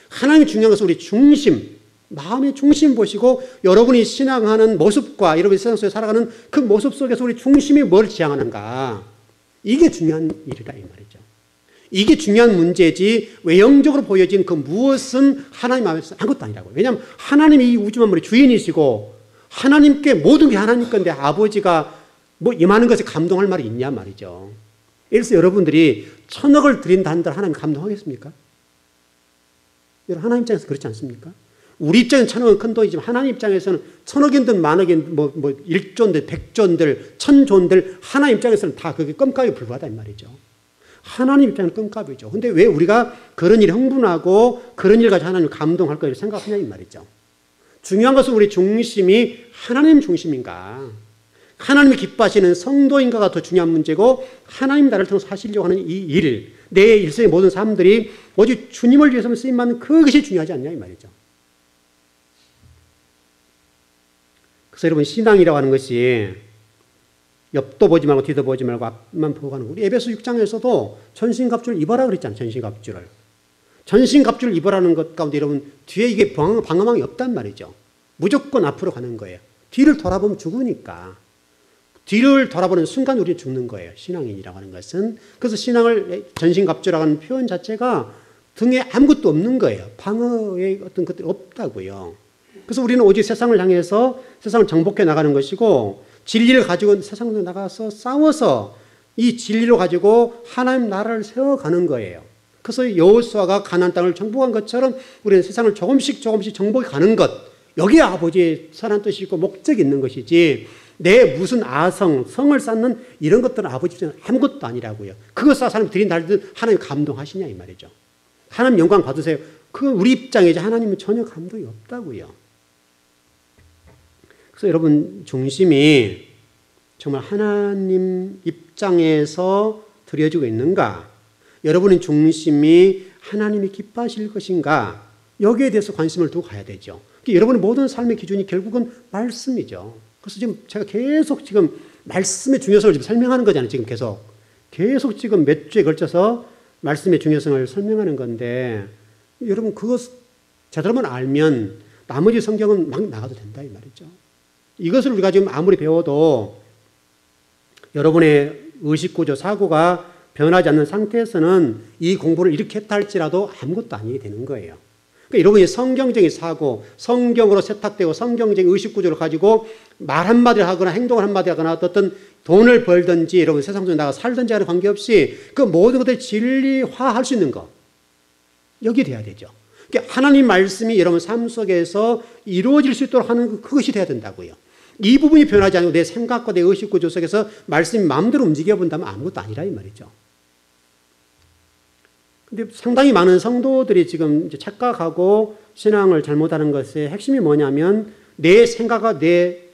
하나님이 중요한 것은 우리 중심, 마음의 중심 보시고 여러분이 신앙하는 모습과 여러분이 세상 속에 살아가는 그 모습 속에서 우리 중심이 뭘 지향하는가 이게 중요한 일이다 이 말이죠. 이게 중요한 문제지 외형적으로 보여진 그 무엇은 하나님 앞에서 아무것도 아니라고요. 왜냐하면 하나님이 이 우주 만물의 주인이시고 하나님께 모든 게 하나님 건데 아버지가 뭐 임하는 것에 감동할 말이 있냐 말이죠. 예를 들어서 여러분들이 1,000억을 드린다 한들 하나님 감동하겠습니까? 여러분 하나님 입장에서 그렇지 않습니까? 우리 입장에서는 1,000억은 큰 돈이지만 하나님 입장에서는 1,000억이든 만억이든 뭐 1조인들 100조인들 1,000조인들 하나님 입장에서는 다 그게 껌값에 불과하다 이 말이죠. 하나님 입장에는 껌값이죠. 근데 왜 우리가 그런 일에 흥분하고 그런 일 가지고 하나님을 감동할 거를 생각하냐 이 말이죠. 중요한 것은 우리 중심이 하나님 중심인가 하나님이 기뻐하시는 성도인가가 더 중요한 문제고 하나님 나를 통해서 하시려고 하는 이 일, 내 일생의 모든 삶들이 오직 주님을 위해서 쓰임받는 그것이 중요하지 않냐 이 말이죠. 그래서 여러분 신앙이라고 하는 것이 옆도 보지 말고 뒤도 보지 말고 앞만 보고 가는 거. 우리 에베소 6장에서도 전신갑주를 입어라 그랬잖아요. 전신갑주를. 전신갑주를 입어라는 것 가운데 여러분 뒤에 이게 방어망이 없단 말이죠. 무조건 앞으로 가는 거예요. 뒤를 돌아보면 죽으니까. 뒤를 돌아보는 순간 우리는 죽는 거예요. 신앙인이라고 하는 것은. 그래서 신앙을 전신갑주라고 하는 표현 자체가 등에 아무것도 없는 거예요. 방어의 어떤 것들이 없다고요. 그래서 우리는 오직 세상을 향해서 세상을 정복해 나가는 것이고 진리를 가지고 세상으로 나가서 싸워서 이 진리를 가지고 하나님 나라를 세워가는 거예요. 그래서 여호수아가 가나안 땅을 정복한 것처럼 우리는 세상을 조금씩 정복해 가는 것. 여기에 아버지의 선한 뜻이 있고 목적이 있는 것이지 내 무슨 성을 쌓는 이런 것들은 아버지 입장에 아무것도 아니라고요. 그거 쌓아 사람 드린 날들 하나님 감동하시냐 이 말이죠. 하나님 영광 받으세요. 그건 우리 입장이지 하나님은 전혀 감동이 없다고요. 그래서 여러분 중심이 정말 하나님 입장에서 드려지고 있는가? 여러분의 중심이 하나님이 기뻐하실 것인가? 여기에 대해서 관심을 두고 가야 되죠. 여러분의 모든 삶의 기준이 결국은 말씀이죠. 그래서 지금 제가 계속 지금 말씀의 중요성을 지금 설명하는 거잖아요. 지금 계속 지금 몇 주에 걸쳐서 말씀의 중요성을 설명하는 건데 여러분 그것 제대로만 알면 나머지 성경은 막 나가도 된다 이 말이죠. 이것을 우리가 지금 아무리 배워도 여러분의 의식구조, 사고가 변하지 않는 상태에서는 이 공부를 이렇게 했다 할지라도 아무것도 아니게 되는 거예요. 그러니까 여러분이 성경적인 사고, 성경으로 세탁되고 성경적인 의식구조를 가지고 말 한마디를 하거나 행동을 한마디 하거나 어떤 돈을 벌든지 여러분 세상 속에 나가 살든지 하는 관계없이 그 모든 것을 진리화할 수 있는 것. 여기 돼야 되죠. 그러니까 하나님 말씀이 여러분 삶 속에서 이루어질 수 있도록 하는 그것이 돼야 된다고요. 이 부분이 변하지 않고 내 생각과 내 의식구조 속에서 말씀이 마음대로 움직여 본다면 아무것도 아니라 이 말이죠. 근데 상당히 많은 성도들이 지금 이제 착각하고 신앙을 잘못하는 것의 핵심이 뭐냐면 내 생각과 내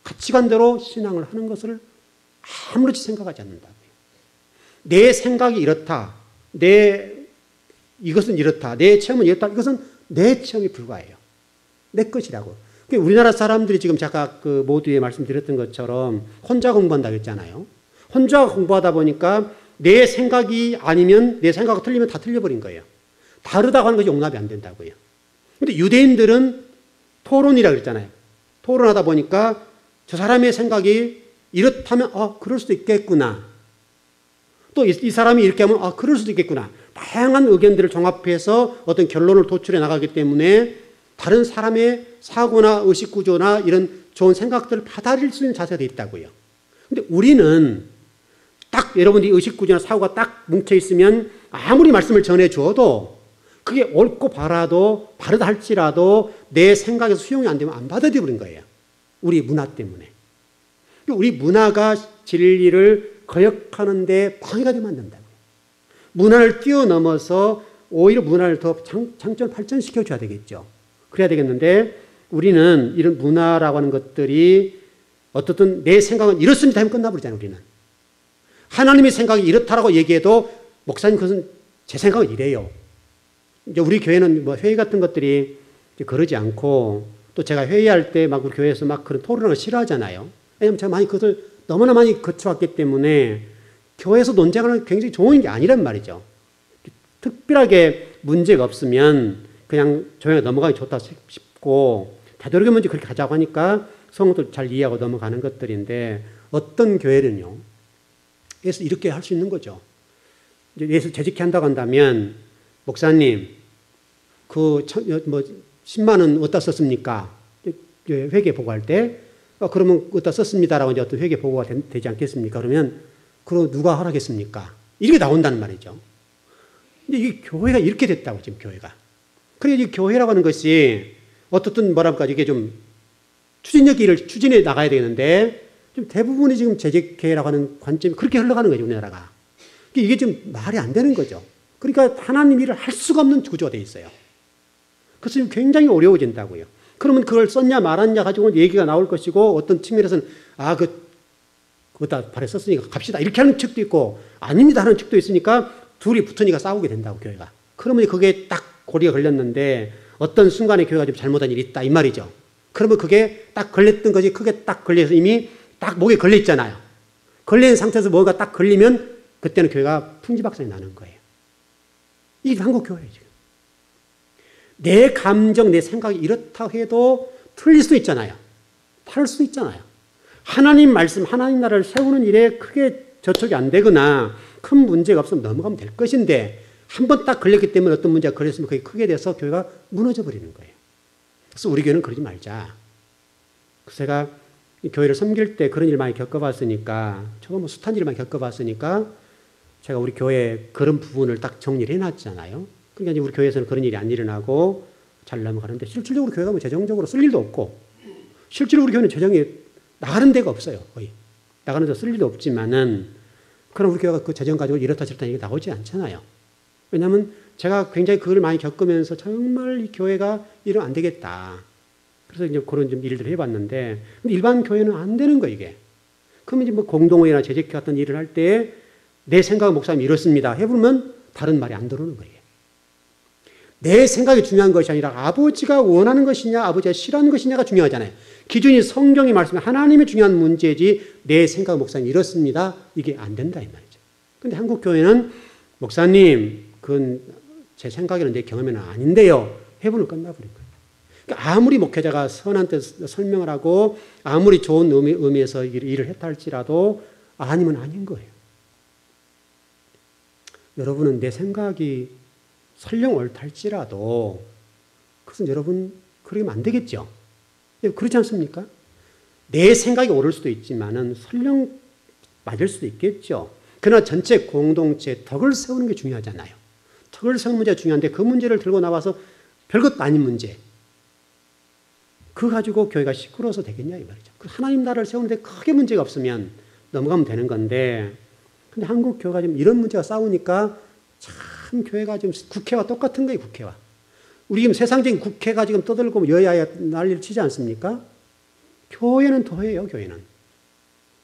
가치관대로 신앙을 하는 것을 아무렇지 생각하지 않는다고요. 내 생각이 이렇다. 이것은 이렇다. 내 체험은 이렇다. 이것은 내 체험이 불과해요. 내 것이라고. 우리나라 사람들이 지금 제가 그 모두에 말씀드렸던 것처럼 혼자 공부한다고 했잖아요. 혼자 공부하다 보니까 내 생각이 아니면 내 생각이 틀리면 다 틀려버린 거예요. 다르다고 하는 것이 용납이 안 된다고요. 근데 유대인들은 토론이라고 그랬잖아요. 토론하다 보니까 저 사람의 생각이 이렇다면 그럴 수도 있겠구나. 또 이 사람이 이렇게 하면 그럴 수도 있겠구나. 다양한 의견들을 종합해서 어떤 결론을 도출해 나가기 때문에 다른 사람의 사고나 의식구조나 이런 좋은 생각들을 받아들일 수 있는 자세가 되어 있다고요. 근데 우리는 딱 여러분들이 의식구조나 사고가 딱 뭉쳐있으면 아무리 말씀을 전해주어도 그게 옳고 바르다 할지라도 내 생각에서 수용이 안 되면 안 받아들여 버린 거예요. 우리 문화 때문에. 우리 문화가 진리를 거역하는 데 방해가 되면 안 된다고요. 문화를 뛰어넘어서 오히려 문화를 더 장점 발전시켜줘야 되겠죠. 그래야 되겠는데 우리는 이런 문화라고 하는 것들이 어떻든 내 생각은 이렇습니다 하면 끝나버리잖아요. 우리는. 하나님의 생각이 이렇다라고 얘기해도 목사님 그것은 제 생각은 이래요. 이제 우리 교회는 뭐 회의 같은 것들이 그러지 않고 또 제가 회의할 때 막 우리 교회에서 막 그런 토론을 싫어하잖아요. 왜냐하면 제가 그것을 너무나 많이 거쳐왔기 때문에 교회에서 논쟁하는 굉장히 좋은 게 아니란 말이죠. 특별하게 문제가 없으면 그냥 조용히 넘어가기 좋다 싶고 되도록이면 그렇게 가자고 하니까 성도들 잘 이해하고 넘어가는 것들인데 어떤 교회는요. 그래서 이렇게 할 수 있는 거죠. 예수 재직해 한다고 한다면 목사님 그 10만 원 어디다 썼습니까? 회계 보고할 때 그러면 어디다 썼습니다라고 이제 어떤 회계 보고가 되지 않겠습니까? 그러면 그럼 누가 하라겠습니까? 이렇게 나온다는 말이죠. 근데 이 교회가 이렇게 됐다고 지금 교회가. 그래서 이 교회라고 하는 것이 어떻든 이게 좀 추진력기를 추진해 나가야 되는데 좀 대부분이 지금 재직회라고 하는 관점이 그렇게 흘러가는 거죠, 우리나라가. 이게 좀 말이 안 되는 거죠. 그러니까 하나님 일을 할 수가 없는 구조가 되어 있어요. 그래서 굉장히 어려워진다고요. 그러면 그걸 썼냐 말았냐 가지고 얘기가 나올 것이고 어떤 측면에서는 그거다 발에 썼으니까 갑시다 이렇게 하는 측도 있고 아닙니다 하는 측도 있으니까 둘이 붙으니까 싸우게 된다고 교회가. 그러면 그게 딱 고리가 걸렸는데 어떤 순간에 교회가 좀 잘못한 일이 있다 이 말이죠. 그러면 그게 딱 걸렸던 것이 크게 딱 걸려서 이미 딱 목에 걸려 있잖아요. 걸린 상태에서 뭐가 딱 걸리면 그때는 교회가 풍지박산이 나는 거예요. 이게 한국 교회예요 지금. 내 감정, 내 생각이 이렇다 해도 틀릴 수도 있잖아요. 다를 수도 있잖아요. 하나님 말씀, 하나님 나라를 세우는 일에 크게 저촉이 안 되거나 큰 문제가 없으면 넘어가면 될 것인데 한 번 딱 걸렸기 때문에 어떤 문제가 걸렸으면 그게 크게 돼서 교회가 무너져 버리는 거예요. 그래서 우리 교회는 그러지 말자. 제가 교회를 섬길 때 그런 일 많이 겪어봤으니까 저거 숱한 일 많이 겪어봤으니까 제가 우리 교회 그런 부분을 딱 정리를 해놨잖아요. 그러니까 이제 우리 교회에서는 그런 일이 안 일어나고 잘 넘어가는데 실질적으로 교회가 재정적으로 쓸 일도 없고 실제로 우리 교회는 재정이 나가는 데가 없어요. 거의. 나가는 데 쓸 일도 없지만은 그럼 우리 교회가 그 재정 가지고 이렇다 저렇다 얘기 나오지 않잖아요. 왜냐하면 제가 굉장히 그걸 많이 겪으면서 정말 이 교회가 이러면 안 되겠다. 그래서 이제 그런 좀 일들을 해봤는데 근데 일반 교회는 안 되는 거예요, 이게. 그러면 이제 공동회의나 재직회 같은 일을 할 때 내 생각은 목사님 이렇습니다. 해보면 다른 말이 안 들어오는 거예요. 내 생각이 중요한 것이 아니라 아버지가 원하는 것이냐 아버지가 싫어하는 것이냐가 중요하잖아요. 기준이 성경이 말씀하는 하나님의 중요한 문제지 내 생각 목사님 이렇습니다. 이게 안 된다 이 말이죠. 그런데 한국 교회는 목사님 그건 제 생각에는 내 경험에는 아닌데요. 해보면 끝나버린 거예요. 그러니까 아무리 목회자가 선한 뜻 설명을 하고 아무리 좋은 의미에서 일을 했다 할지라도 아니면 아닌 거예요. 여러분은 내 생각이 설령 옳달지라도 그것은 여러분 그러면 안 되겠죠. 그렇지 않습니까? 내 생각이 옳을 수도 있지만은 설령 맞을 수도 있겠죠. 그러나 전체 공동체 덕을 세우는 게 중요하잖아요. 덕을 세우는 문제가 중요한데 그 문제를 들고 나와서 별것도 아닌 문제. 그거 가지고 교회가 시끄러워서 되겠냐 이 말이죠. 하나님 나라를 세우는데 크게 문제가 없으면 넘어가면 되는 건데 근데 한국 교회가 지금 이런 문제가 싸우니까 참 교회가 지금 국회와 똑같은 거예요. 국회와. 우리 지금 세상적인 국회가 지금 떠들고 여야에 난리를 치지 않습니까? 교회는 더해요. 교회는.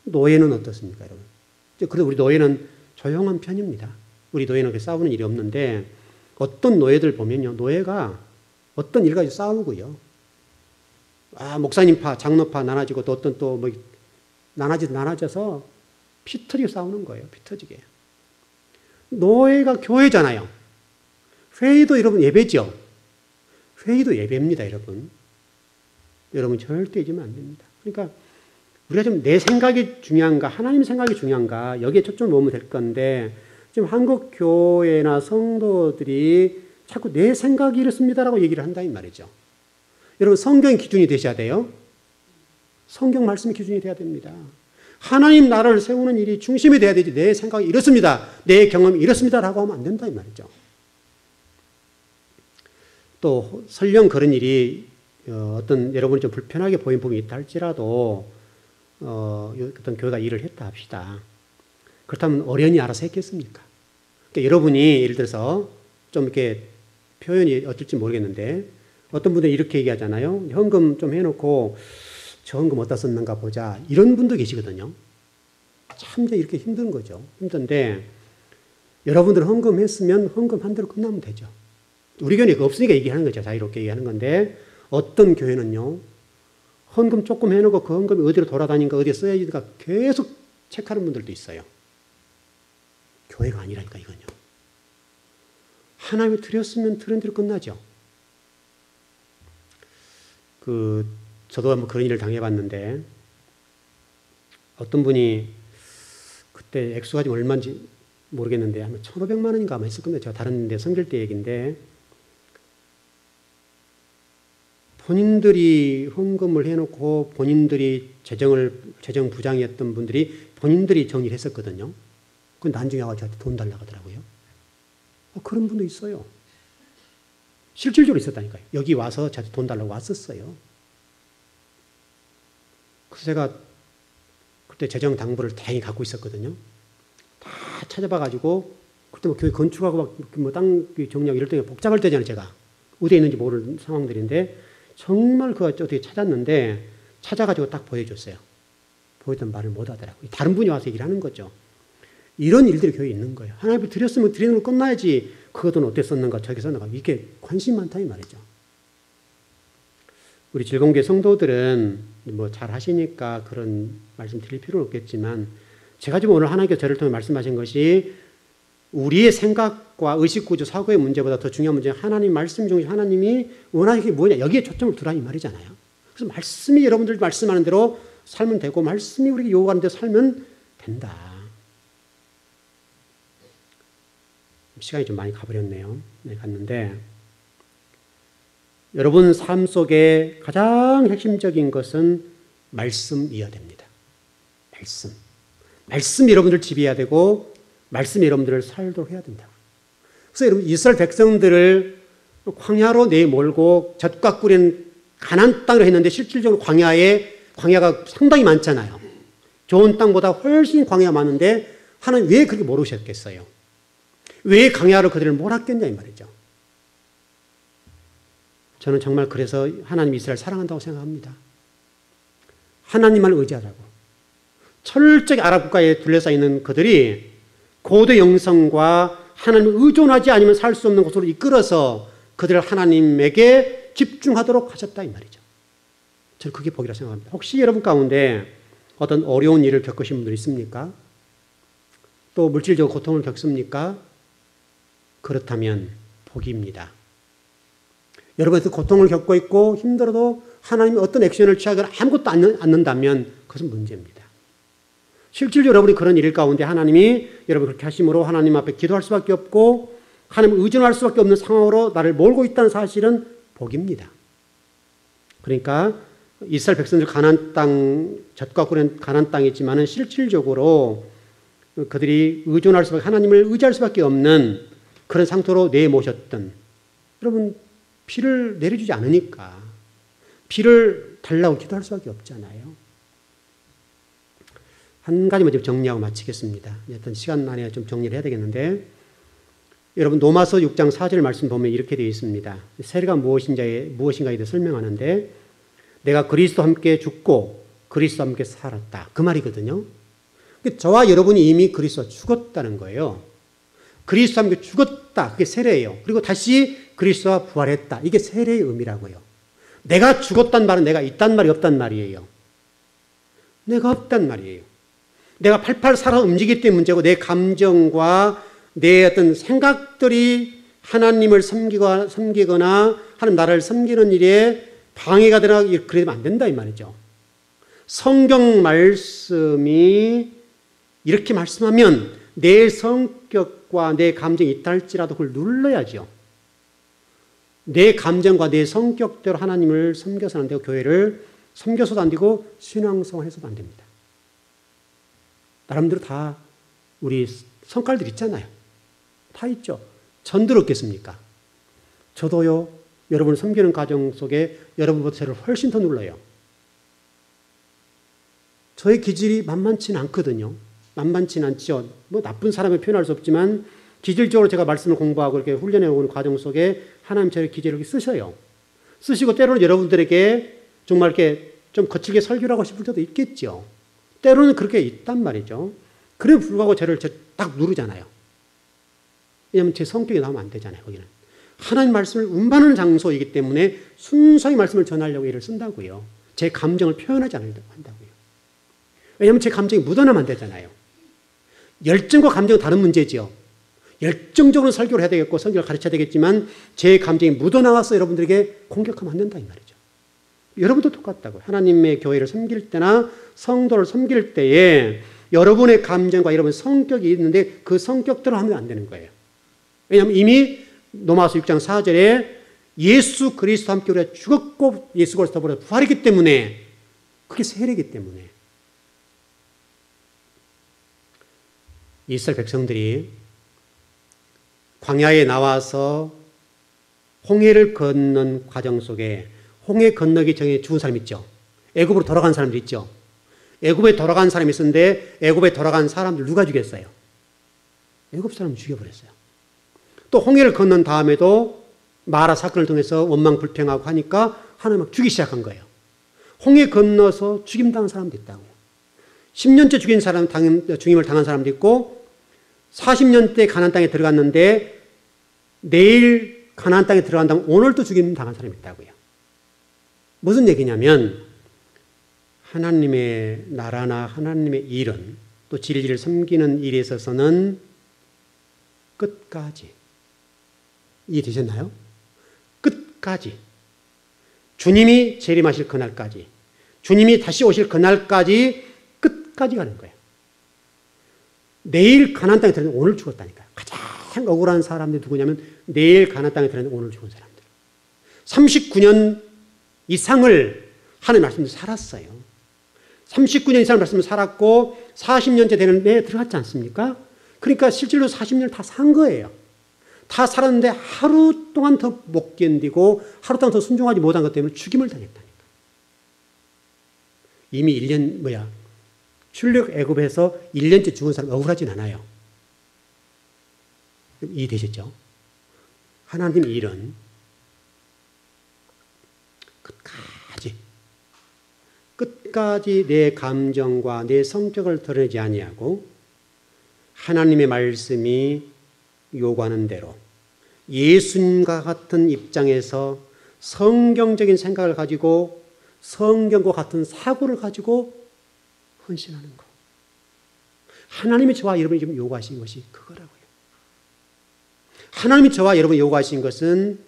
노예는 어떻습니까 여러분? 그래서 우리 노예는 조용한 편입니다. 우리 노예는 싸우는 일이 없는데 어떤 노예들 보면요. 노예가 어떤 일 가지고 싸우고요. 목사님파, 장로파 나눠지고 또 어떤 또 뭐 나눠져서 피 터지게 싸우는 거예요. 피 터지게. 노예가 교회잖아요. 회의도 여러분 예배죠. 회의도 예배입니다, 여러분. 여러분 절대 잊으면 안 됩니다. 그러니까 우리가 좀 내 생각이 중요한가, 하나님 생각이 중요한가 여기에 초점을 놓으면 될 건데 지금 한국 교회나 성도들이 자꾸 내 생각이 이렇습니다라고 얘기를 한다 이 말이죠. 여러분 성경이 기준이 되셔야 돼요. 성경 말씀이 기준이 돼야 됩니다. 하나님 나라를 세우는 일이 중심이 돼야 되지 내 생각이 이렇습니다. 내 경험이 이렇습니다라고 하면 안 된다 이 말이죠. 또 설령 그런 일이 어떤 여러분이 좀 불편하게 보이는 부분이 있다 할지라도 어떤 교회가 일을 했다 합시다. 그렇다면 어련히 알아서 했겠습니까? 그러니까 여러분이 예를 들어서 좀 이렇게 표현이 어떨지 모르겠는데 어떤 분들이 이렇게 얘기하잖아요. 헌금 좀 해놓고 저 헌금 어디다 썼는가 보자. 이런 분도 계시거든요. 참 이렇게 힘든 거죠. 힘든데 여러분들 헌금했으면 헌금한 대로 끝나면 되죠. 우리 교회는 그거 없으니까 얘기하는 거죠. 자유롭게 얘기하는 건데 어떤 교회는요. 헌금 조금 해놓고 그 헌금이 어디로 돌아다니는가 어디에 써야지니까 계속 체크하는 분들도 있어요. 교회가 아니라니까 이건요. 하나님이 드렸으면 드린 대로 끝나죠. 저도 한번 그런 일을 당해봤는데 어떤 분이 그때 액수가 좀 얼마인지 모르겠는데 아마 1,500만 원인가 아마 했을 겁니다. 제가 다른 데 섬길 때 얘기인데 본인들이 헌금을 해놓고 본인들이 재정 부장이었던 분들이 본인들이 정리를 했었거든요. 그 나중에 와서 저한테 돈 달라고 하더라고요. 그런 분도 있어요. 실질적으로 있었다니까요. 여기 와서 저한테 돈 달라고 왔었어요. 그래서 제가 그때 재정 당부를 다행히 갖고 있었거든요. 다 찾아봐가지고 그때 뭐 교회 건축하고 뭐 땅 정리하고 이럴 때 복잡할 때잖아요. 제가 어디에 있는지 모르는 상황들인데 정말 그거 어떻게 찾았는데 찾아가지고 딱 보여줬어요. 보였던 말을 못 하더라고요. 다른 분이 와서 얘기를 하는 거죠. 이런 일들이 교회에 있는 거예요. 하나님 드렸으면 드리는 걸 끝나야지 그 돈 어떻게 썼는가 저렇게 썼는가 이게 관심 많다 이 말이죠. 우리 즐거운교회 성도들은 뭐 잘 하시니까 그런 말씀 드릴 필요는 없겠지만 제가 지금 오늘 하나님께서 저를 통해 말씀하신 것이 우리의 생각과 의식구조 사고의 문제보다 더 중요한 문제는 하나님 말씀 중에 하나님이 원하는 게 뭐냐 여기에 초점을 두라 이 말이잖아요. 그래서 말씀이 여러분들 말씀하는 대로 살면 되고 말씀이 우리에게 요구하는 대로 살면 된다. 시간이 좀 많이 가버렸네요. 네, 갔는데 여러분 삶 속에 가장 핵심적인 것은 말씀이어야 됩니다. 말씀 여러분들 지배해야 되고 말씀이 여러분들을 살도록 해야 된다. 그래서 여러분 이스라엘 백성들을 광야로 내몰고 젖과 꿀인 가나안 땅으로 했는데 실질적으로 광야가 상당히 많잖아요. 좋은 땅보다 훨씬 광야가 많은데 하나님 왜 그렇게 모르셨겠어요? 왜 광야로 그들을 몰았겠냐 이 말이죠. 저는 정말 그래서 하나님 이스라엘 사랑한다고 생각합니다. 하나님만 의지하라고. 철저히 아랍 국가에 둘러싸여 있는 그들이 고대 영성과 하나님을 의존하지 않으면 살 수 없는 곳으로 이끌어서 그들을 하나님에게 집중하도록 하셨다 이 말이죠. 저는 그게 복이라고 생각합니다. 혹시 여러분 가운데 어떤 어려운 일을 겪으신 분들 있습니까? 또 물질적 고통을 겪습니까? 그렇다면 복입니다. 여러분이 고통을 겪고 있고 힘들어도 하나님이 어떤 액션을 취하거나 아무것도 않는다면 그것은 문제입니다. 실질적으로 여러분이 그런 일 가운데 하나님이 여러분 그렇게 하심으로 하나님 앞에 기도할 수밖에 없고 하나님을 의존할 수밖에 없는 상황으로 나를 몰고 있다는 사실은 복입니다. 그러니까 이스라엘 백성들 가나안 땅, 젖과 꿀은 가나안 땅이지만은 실질적으로 그들이 의존할 수밖에, 하나님을 의지할 수밖에 없는 그런 상태로 내모셨던, 여러분 비를 내려주지 않으니까 비를 달라고 기도할 수밖에 없잖아요. 한 가지만 좀 정리하고 마치겠습니다. 어떤 시간 안에 좀 정리를 해야 되겠는데, 여러분 로마서 6장 4절 말씀 보면 이렇게 되어 있습니다. 세례가 무엇인가에 대해 설명하는데, 내가 그리스도와 함께 죽고 그리스도와 함께 살았다, 그 말이거든요. 저와 여러분이 이미 그리스도와 죽었다는 거예요. 그리스도와 함께 죽었다, 그게 세례예요. 그리고 다시 그리스도와 부활했다, 이게 세례의 의미라고요. 내가 죽었단 말은 내가 있단 말이 없단 말이에요. 내가 없단 말이에요. 내가 팔팔 살아 움직이기 때문에 문제고, 내 감정과 내 어떤 생각들이 하나님을 섬기거나 하나님 나라를 섬기는 일에 방해가 되나, 그러면 안 된다 이 말이죠. 성경 말씀이 이렇게 말씀하면 내 성격과 내 감정이 있다 할지라도 그걸 눌러야죠. 내 감정과 내 성격대로 하나님을 섬겨서는 안 되고, 교회를 섬겨서도 안 되고, 신앙생활 해서도 안 됩니다. 나름대로 다 우리 성깔들 있잖아요. 다 있죠. 전들 없겠습니까? 저도요, 여러분을 섬기는 과정 속에 여러분보다 저를 훨씬 더 눌러요. 저의 기질이 만만치는 않거든요. 만만치는 않죠. 뭐 나쁜 사람을 표현할 수 없지만 기질적으로 제가 말씀을 공부하고 이렇게 훈련해 오는 과정 속에 하나님 저의 기질을 이렇게 쓰셔요. 쓰시고 때로는 여러분들에게 정말 이렇게 좀 거칠게 설교를 하고 싶을 때도 있겠죠. 때로는 그렇게 있단 말이죠. 그래도 불구하고 저를 딱 누르잖아요. 왜냐하면 제 성격이 나오면 안 되잖아요. 거기는 하나님 말씀을 운반하는 장소이기 때문에 순수하게 말씀을 전하려고 일을 쓴다고요. 제 감정을 표현하지 않으려고 한다고요. 왜냐하면 제 감정이 묻어나면 안 되잖아요. 열정과 감정은 다른 문제지요. 열정적으로 설교를 해야 되겠고 성경을 가르쳐야 되겠지만 제 감정이 묻어나와서 여러분들에게 공격하면 안 된다 이 말이죠. 여러분도 똑같다고요. 하나님의 교회를 섬길 때나 성도를 섬길 때에 여러분의 감정과 여러분의 성격이 있는데 그 성격대로 하면 안 되는 거예요. 왜냐하면 이미 로마서 6장 4절에 예수 그리스도와 함께 우리가 죽었고 예수 그리스도와 부활했기 때문에, 그게 세례이기 때문에 이스라엘 백성들이 광야에 나와서 홍해를 건넌 과정 속에 홍해 건너기 전에 죽은 사람 있죠. 애굽으로 돌아간 사람들 있죠. 애굽에 돌아간 사람이 있었는데 애굽에 돌아간 사람들 누가 죽였어요? 애굽 사람 죽여버렸어요. 또 홍해를 건넌 다음에도 마라 사건을 통해서 원망불평하고 하니까 하나님 막 죽이기 시작한 거예요. 홍해 건너서 죽임당한 사람도 있다고요. 10년째 죽임을 당한 사람도 있고 40년대 가나안 땅에 들어갔는데 내일 가나안 땅에 들어간다면 오늘 또 죽임 당한 사람이 있다고요. 무슨 얘기냐면 하나님의 나라나 하나님의 일은, 또 진리를 섬기는 일에 있어서는 끝까지, 이해되셨나요? 끝까지, 주님이 재림하실 그날까지, 주님이 다시 오실 그날까지 끝까지 가는 거예요. 내일 가나안 땅에 들어가는 오늘 죽었다니까요. 가장 억울한 사람들이 누구냐면 내일 가나안 땅에 들어가는 오늘 죽은 사람들. 39년 이상을 하나님 말씀대로 살았어요. 39년 이상을 말씀을 살았고 40년째 되는 데 들어갔지 않습니까? 그러니까 실질로 40년을 다 산 거예요. 다 살았는데 하루 동안 더 못 견디고 하루 동안 더 순종하지 못한 것 때문에 죽임을 당했다니까. 이미 1년 출력 애굽에서 1년째 죽은 사람 억울하진 않아요. 이해되셨죠? 하나님 일은 끝까지 내 감정과 내 성격을 드러내지 아니하고 하나님의 말씀이 요구하는 대로 예수님과 같은 입장에서 성경적인 생각을 가지고 성경과 같은 사고를 가지고 헌신하는 것. 하나님이 저와 여러분이 지금 요구하신 것이 그거라고요. 하나님이 저와 여러분이 요구하신 것은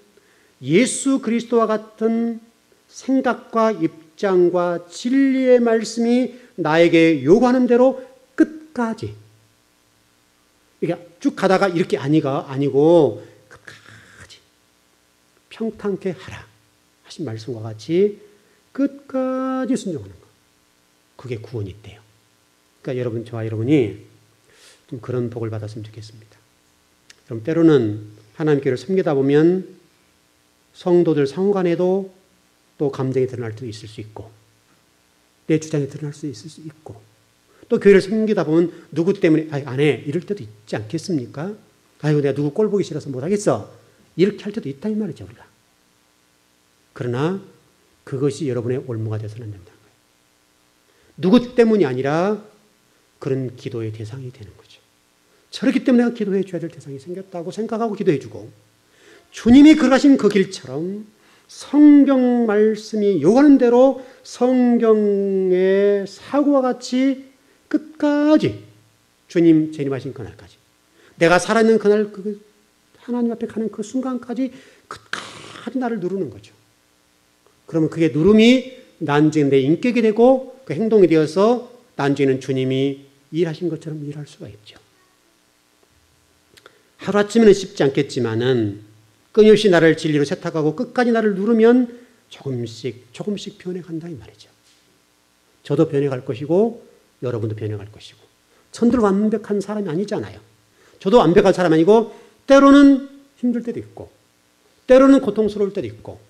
예수 그리스도와 같은 생각과 입장과 진리의 말씀이 나에게 요구하는 대로 끝까지, 이게 쭉 가다가 이렇게 아니고 끝까지 평탄케 하라 하신 말씀과 같이 끝까지 순종하는 것. 그게 구원이 돼요. 그러니까 여러분, 저와 여러분이 좀 그런 복을 받았으면 좋겠습니다. 여러분, 때로는 하나님 교회를 섬기다 보면 성도들 상관에도 또 감정이 드러날 수도 있을 수 있고, 내 주장이 드러날 수 있을 수 있고, 또 교회를 섬기다 보면 누구 때문에 안 해 이럴 때도 있지 않겠습니까? 아이고, 내가 누구 꼴 보기 싫어서 못하겠어 이렇게 할 때도 있다 이 말이죠, 우리가. 그러나 그것이 여러분의 올무가 되어서는 안 된다는 거예요. 누구 때문이 아니라 그런 기도의 대상이 되는 거죠. 저렇기 때문에 내가 기도해 줘야 될 대상이 생겼다고 생각하고 기도해 주고, 주님이 걸어가신 그 길처럼 성경 말씀이 요구하는 대로 성경의 사고와 같이 끝까지 주님 재림하신 그날까지, 내가 살아있는 그날 그 하나님 앞에 가는 그 순간까지 끝까지 나를 누르는 거죠. 그러면 그게 누름이 나중에 내 인격이 되고 그 행동이 되어서 나중에는 주님이 일하신 것처럼 일할 수가 있죠. 하루아침에는 쉽지 않겠지만은 끊임없이 나를 진리로 세탁하고 끝까지 나를 누르면 조금씩 변해간다 이 말이죠. 저도 변해갈 것이고 여러분도 변해갈 것이고, 천들 완벽한 사람이 아니잖아요. 저도 완벽한 사람 아니고 때로는 힘들 때도 있고, 때로는 고통스러울 때도 있고,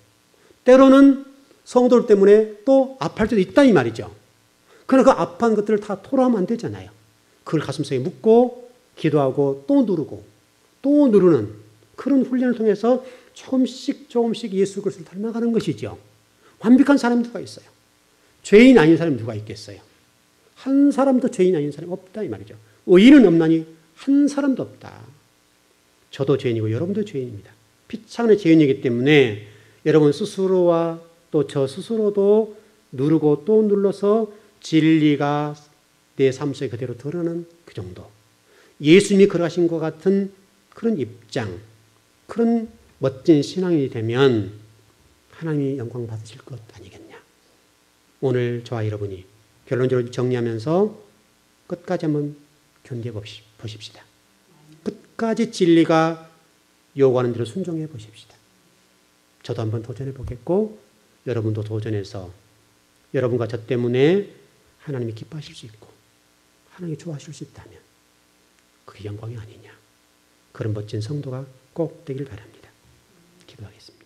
때로는 성도들 때문에 또 아파할 때도 있다 이 말이죠. 그러나 그 아파한 것들을 다 토로하면 안 되잖아요. 그걸 가슴속에 묻고 기도하고 또 누르고 또 누르는 그런 훈련을 통해서 조금씩 예수 그리스도를 닮아가는 것이죠. 완벽한 사람이 누가 있어요? 죄인 아닌 사람이 누가 있겠어요? 한 사람도 죄인 아닌 사람이 없다 이 말이죠. 의인은 없나니 한 사람도 없다. 저도 죄인이고 여러분도 죄인입니다. 피차간의 죄인이기 때문에 여러분 스스로와 또 저 스스로도 누르고 또 눌러서 진리가 내 삶 속에 그대로 드러나는 그 정도. 예수님이 걸어가신 것 같은 그런 입장, 그런 멋진 신앙이 되면 하나님이 영광 받으실 것 아니겠냐. 오늘 저와 여러분이 결론적으로 정리하면서 끝까지 한번 견뎌 보십시다. 끝까지 진리가 요구하는 대로 순종해 보십시다. 저도 한번 도전해 보겠고 여러분도 도전해서 여러분과 저 때문에 하나님이 기뻐하실 수 있고 하나님이 좋아하실 수 있다면 그게 영광이 아니냐. 그런 멋진 성도가 꼭 되길 바랍니다. 기도하겠습니다.